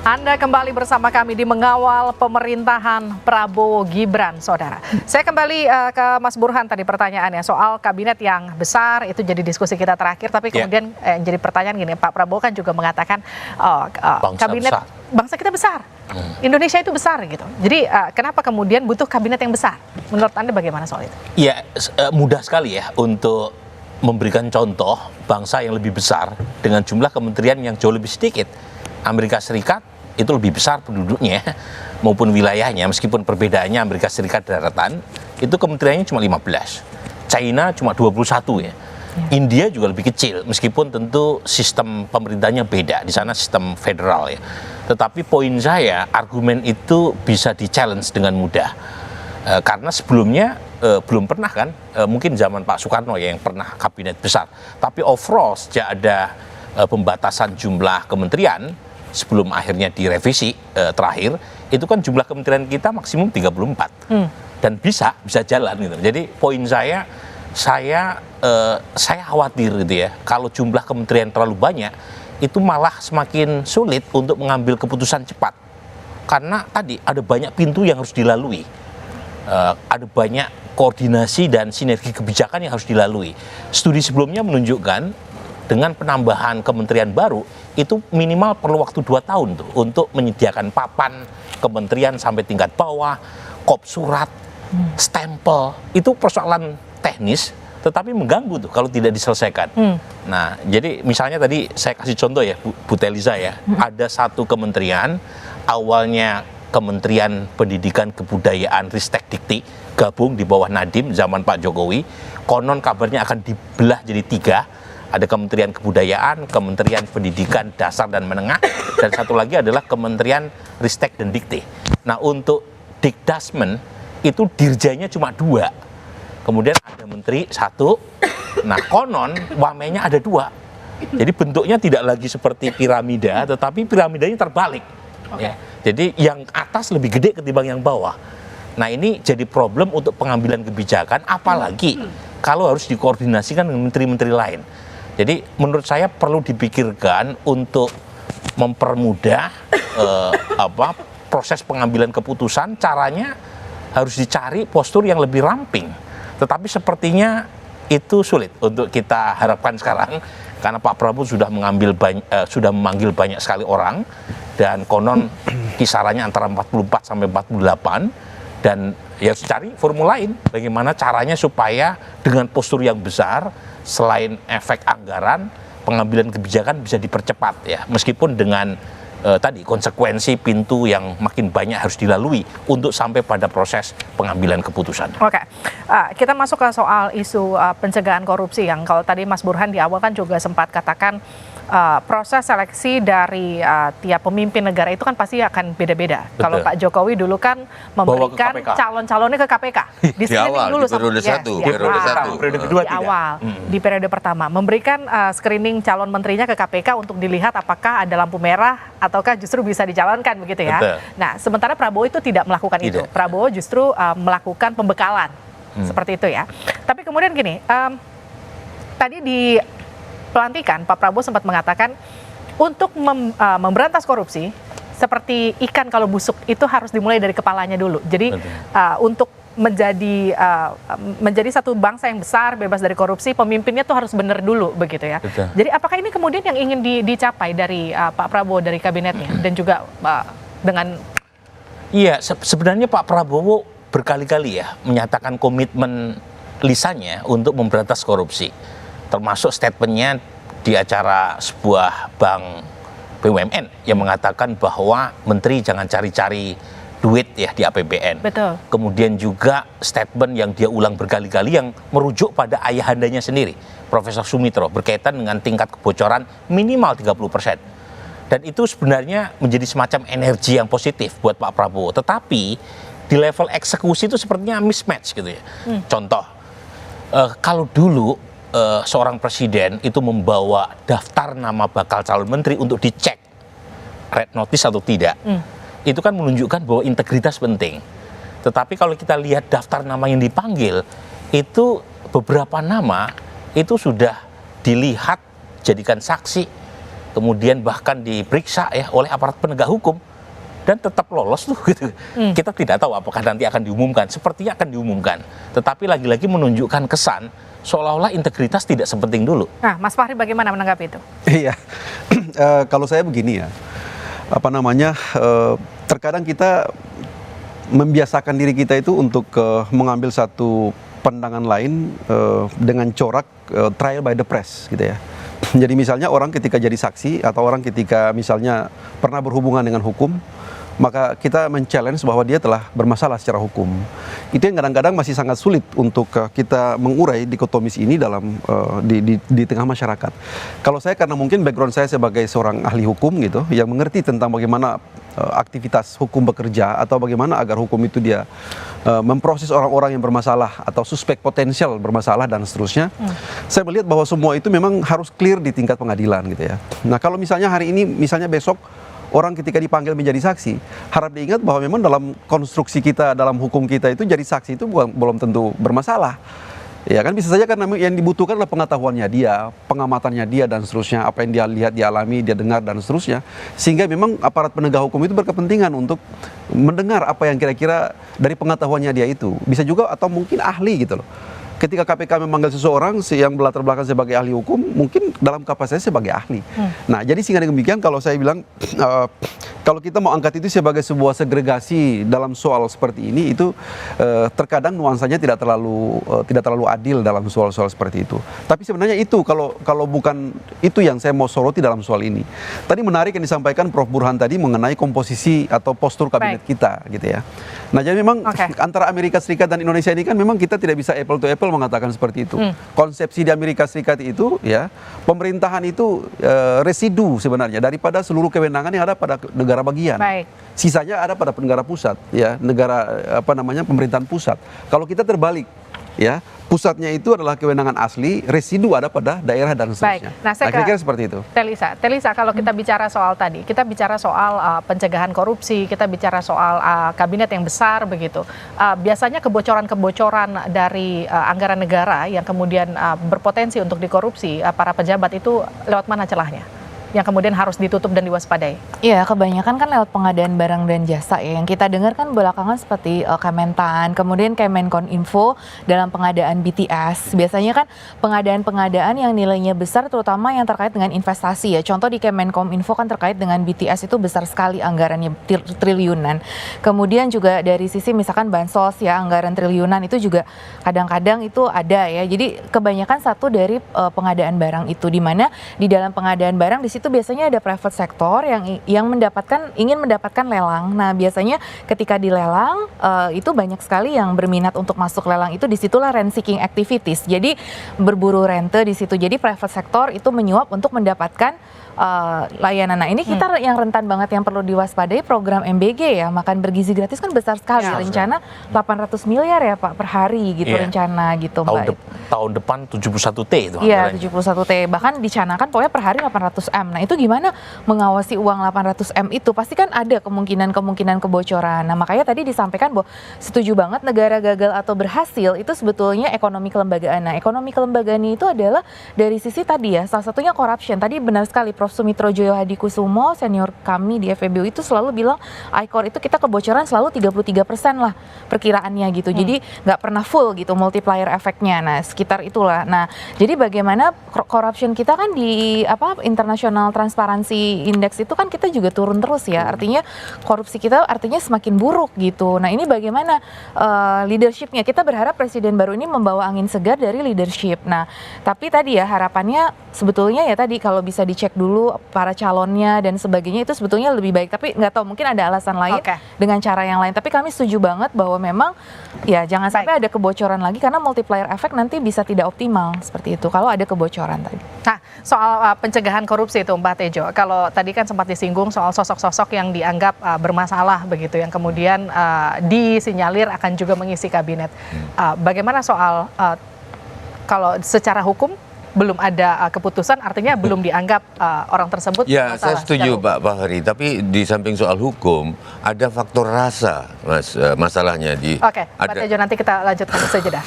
Anda kembali bersama kami di Mengawal Pemerintahan Prabowo Gibran, saudara. Saya kembali ke Mas Burhan tadi pertanyaannya soal kabinet yang besar, itu jadi diskusi kita terakhir. Tapi kemudian jadi pertanyaan gini, Pak Prabowo kan juga mengatakan kabinet besar. Bangsa kita besar, Indonesia itu besar gitu. Jadi kenapa kemudian butuh kabinet yang besar? Menurut Anda bagaimana soal itu? Ya, mudah sekali ya untuk memberikan contoh bangsa yang lebih besar dengan jumlah kementerian yang jauh lebih sedikit. Amerika Serikat itu lebih besar penduduknya maupun wilayahnya, meskipun perbedaannya Amerika Serikat daratan, itu kementeriannya cuma 15. China cuma 21 ya. India juga lebih kecil, meskipun tentu sistem pemerintahnya beda. Di sana sistem federal ya. Tetapi poin saya, argumen itu bisa di-challenge dengan mudah. Karena sebelumnya belum pernah kan, mungkin zaman Pak Soekarno ya yang pernah kabinet besar. Tapi overall sejak ada pembatasan jumlah kementerian, sebelum akhirnya direvisi terakhir, itu kan jumlah kementerian kita maksimum 34. Dan bisa jalan gitu. Jadi poin saya khawatir gitu ya, kalau jumlah kementerian terlalu banyak, itu malah semakin sulit untuk mengambil keputusan cepat. Karena tadi ada banyak pintu yang harus dilalui. Ada banyak koordinasi dan sinergi kebijakan yang harus dilalui. Studi sebelumnya menunjukkan dengan penambahan kementerian baru itu minimal perlu waktu 2 tahun tuh untuk menyediakan papan kementerian sampai tingkat bawah, kop surat, stempel. Itu persoalan teknis tetapi mengganggu tuh kalau tidak diselesaikan. Nah, jadi misalnya tadi saya kasih contoh ya Bu Teliza ya, ada satu kementerian awalnya Kementerian Pendidikan Kebudayaan Ristek Dikti gabung di bawah Nadiem zaman Pak Jokowi, konon kabarnya akan dibelah jadi 3. Ada Kementerian Kebudayaan, Kementerian Pendidikan Dasar dan Menengah, dan satu lagi adalah Kementerian Ristek dan Dikti. Nah, untuk Dikdasmen itu dirjanya cuma 2. Kemudian ada menteri 1. Nah, konon wamennya ada 2. Jadi bentuknya tidak lagi seperti piramida, tetapi piramidanya terbalik. Ya. Jadi yang atas lebih gede ketimbang yang bawah. Nah, ini jadi problem untuk pengambilan kebijakan, apalagi kalau harus dikoordinasikan dengan menteri-menteri lain. Jadi menurut saya perlu dipikirkan untuk mempermudah proses pengambilan keputusan. Caranya harus dicari postur yang lebih ramping. Tetapi sepertinya itu sulit untuk kita harapkan sekarang, karena Pak Prabowo sudah memanggil banyak sekali orang, dan konon kisarannya antara 44 sampai 48, dan ya harus cari formula lain bagaimana caranya supaya dengan postur yang besar, selain efek anggaran, pengambilan kebijakan bisa dipercepat ya, meskipun dengan tadi konsekuensi pintu yang makin banyak harus dilalui untuk sampai pada proses pengambilan keputusan. Oke, kita masuk ke soal isu pencegahan korupsi yang kalau tadi Mas Burhan di awal kan juga sempat katakan proses seleksi dari tiap pemimpin negara itu kan pasti akan beda-beda. Kalau Pak Jokowi dulu kan memberikan calon-calonnya ke KPK. Di screening dulu di periode di awal, di periode pertama. Memberikan screening calon menterinya ke KPK untuk dilihat apakah ada lampu merah ataukah justru bisa dicalonkan begitu ya. Betul. Nah, sementara Prabowo itu tidak melakukan itu. Prabowo justru melakukan pembekalan. Seperti itu ya. Tapi kemudian gini, tadi di pelantikan Pak Prabowo sempat mengatakan untuk memberantas korupsi seperti ikan kalau busuk itu harus dimulai dari kepalanya dulu. Jadi untuk menjadi satu bangsa yang besar bebas dari korupsi, pemimpinnya tuh harus benar dulu begitu ya. Jadi apakah ini kemudian yang ingin dicapai dari Pak Prabowo dari kabinetnya dan juga dengan sebenarnya Pak Prabowo berkali-kali ya menyatakan komitmen lisannya untuk memberantas korupsi. Termasuk statementnya di acara sebuah bank BUMN yang mengatakan bahwa menteri jangan cari-cari duit ya di APBN. Betul. Kemudian juga statement yang dia ulang berkali-kali yang merujuk pada ayahandanya sendiri, Profesor Sumitro, berkaitan dengan tingkat kebocoran minimal 30%. Dan itu sebenarnya menjadi semacam energi yang positif buat Pak Prabowo. Tetapi di level eksekusi itu sepertinya mismatch gitu ya. Contoh, kalau dulu seorang presiden itu membawa daftar nama bakal calon menteri untuk dicek red notice atau tidak, itu kan menunjukkan bahwa integritas penting. Tetapi kalau kita lihat daftar nama yang dipanggil, itu beberapa nama itu sudah dilihat, jadikan saksi, kemudian bahkan diperiksa ya oleh aparat penegak hukum dan tetap lolos tuh gitu. Kita tidak tahu apakah nanti akan diumumkan. Sepertinya akan diumumkan. Tetapi lagi-lagi menunjukkan kesan seolah-olah integritas tidak sepenting dulu. Nah, Mas Fahri bagaimana menanggapi itu? Iya, kalau saya begini ya, terkadang kita membiasakan diri kita itu untuk mengambil satu pandangan lain dengan corak trial by the press gitu ya. Jadi misalnya orang ketika jadi saksi atau orang ketika misalnya pernah berhubungan dengan hukum, maka kita men-challenge bahwa dia telah bermasalah secara hukum. Itu yang kadang-kadang masih sangat sulit untuk kita mengurai dikotomis ini dalam di tengah masyarakat. Kalau saya karena mungkin background saya sebagai seorang ahli hukum gitu, yang mengerti tentang bagaimana aktivitas hukum bekerja atau bagaimana agar hukum itu dia memproses orang-orang yang bermasalah atau suspek potensial bermasalah dan seterusnya. Saya melihat bahwa semua itu memang harus clear di tingkat pengadilan gitu ya. Nah, kalau misalnya hari ini, misalnya besok orang ketika dipanggil menjadi saksi, harap diingat bahwa memang dalam konstruksi kita, dalam hukum kita itu jadi saksi itu belum tentu bermasalah. Ya kan, bisa saja karena yang dibutuhkan adalah pengetahuannya dia, pengamatannya dia dan seterusnya, apa yang dia lihat, dia alami, dia dengar dan seterusnya. Sehingga memang aparat penegak hukum itu berkepentingan untuk mendengar apa yang kira-kira dari pengetahuannya dia itu. Bisa juga atau mungkin ahli gitu loh. Ketika KPK memanggil seseorang yang berlatar belakang sebagai ahli hukum, mungkin dalam kapasitasnya sebagai ahli. Nah, jadi sehingga demikian kalau saya bilang, kalau kita mau angkat itu sebagai sebuah segregasi dalam soal seperti ini, itu terkadang nuansanya tidak terlalu adil dalam soal-soal seperti itu. Tapi sebenarnya itu kalau bukan itu yang saya mau soroti dalam soal ini. Tadi menarik yang disampaikan Prof. Burhan tadi mengenai komposisi atau postur kabinet kita, gitu ya. Nah, jadi memang antara Amerika Serikat dan Indonesia ini kan memang kita tidak bisa apple to apple mengatakan seperti itu. Konsepsi di Amerika Serikat itu ya, pemerintahan itu residu sebenarnya daripada seluruh kewenangan yang ada pada negara bagian. Sisanya ada pada negara pusat ya, negara pemerintahan pusat. Kalau kita terbalik ya, pusatnya itu adalah kewenangan asli, residu ada pada daerah dan seterusnya. Nah, saya kira-kira seperti itu. Telisa, kalau kita bicara soal tadi, kita bicara soal pencegahan korupsi, kita bicara soal kabinet yang besar begitu. Biasanya kebocoran-kebocoran dari anggaran negara yang kemudian berpotensi untuk dikorupsi para pejabat itu lewat mana celahnya? Yang kemudian harus ditutup dan diwaspadai? Iya, kebanyakan kan lewat pengadaan barang dan jasa ya. Yang kita dengar kan belakangan seperti Kementan, kemudian Kemenkominfo dalam pengadaan BTS. Biasanya kan pengadaan-pengadaan yang nilainya besar, terutama yang terkait dengan investasi ya. Contoh di Kemenkominfo kan terkait dengan BTS itu besar sekali anggarannya, triliunan. Kemudian juga dari sisi misalkan bansos ya, anggaran triliunan itu juga kadang-kadang itu ada ya. Jadi kebanyakan satu dari pengadaan barang itu, di mana di dalam pengadaan barang di situ biasanya ada private sector yang ingin mendapatkan lelang. Nah, biasanya ketika dilelang itu banyak sekali yang berminat untuk masuk lelang itu, disitulah rent seeking activities. Jadi berburu rente di situ. Jadi private sector itu menyuap untuk mendapatkan layanan. Nah, ini kita yang rentan banget, yang perlu diwaspadai program MBG ya, makan bergizi gratis kan besar sekali, rencana 800 miliar ya Pak per hari gitu, rencana gitu Mbak. Tahun depan 71T itu. Iya, 71T. Bahkan dicanakan pokoknya per hari 800M. Nah, itu gimana mengawasi uang 800M itu? Pasti kan ada kemungkinan kebocoran. Nah, makanya tadi disampaikan bahwa setuju banget negara gagal atau berhasil itu sebetulnya ekonomi kelembagaan. Nah, ekonomi kelembagaan itu adalah dari sisi tadi ya, salah satunya corruption. Tadi benar sekali Prof. Sumitro Joyo Hadikusumo, senior kami di FEBU itu selalu bilang ICOR itu kita kebocoran selalu 33% lah perkiraannya gitu. Jadi nggak pernah full gitu multiplier efeknya. Nah, sekitar itulah. Nah, jadi bagaimana corruption kita kan di International Transparency Index itu kan kita juga turun terus ya. Artinya korupsi kita artinya semakin buruk gitu. Nah, ini bagaimana leadershipnya? Kita berharap presiden baru ini membawa angin segar dari leadership. Nah, tapi tadi ya harapannya sebetulnya ya tadi kalau bisa dicek dulu para calonnya dan sebagainya itu sebetulnya lebih baik. Tapi nggak tahu, mungkin ada alasan lain dengan cara yang lain. Tapi kami setuju banget bahwa memang ya jangan sampai ada kebocoran lagi, karena multiplier efek nanti bisa tidak optimal seperti itu kalau ada kebocoran tadi. Nah, soal pencegahan korupsi itu Mbak Tejo, kalau tadi kan sempat disinggung soal sosok-sosok yang dianggap bermasalah begitu, yang kemudian disinyalir akan juga mengisi kabinet. Bagaimana soal kalau secara hukum belum ada keputusan, artinya belum dianggap orang tersebut ya, masalah. saya setuju Pak Fahri, tapi di samping soal hukum ada faktor rasa, Mas, masalahnya di. Oke, Pak Tejo, nanti kita lanjutkan saja dah.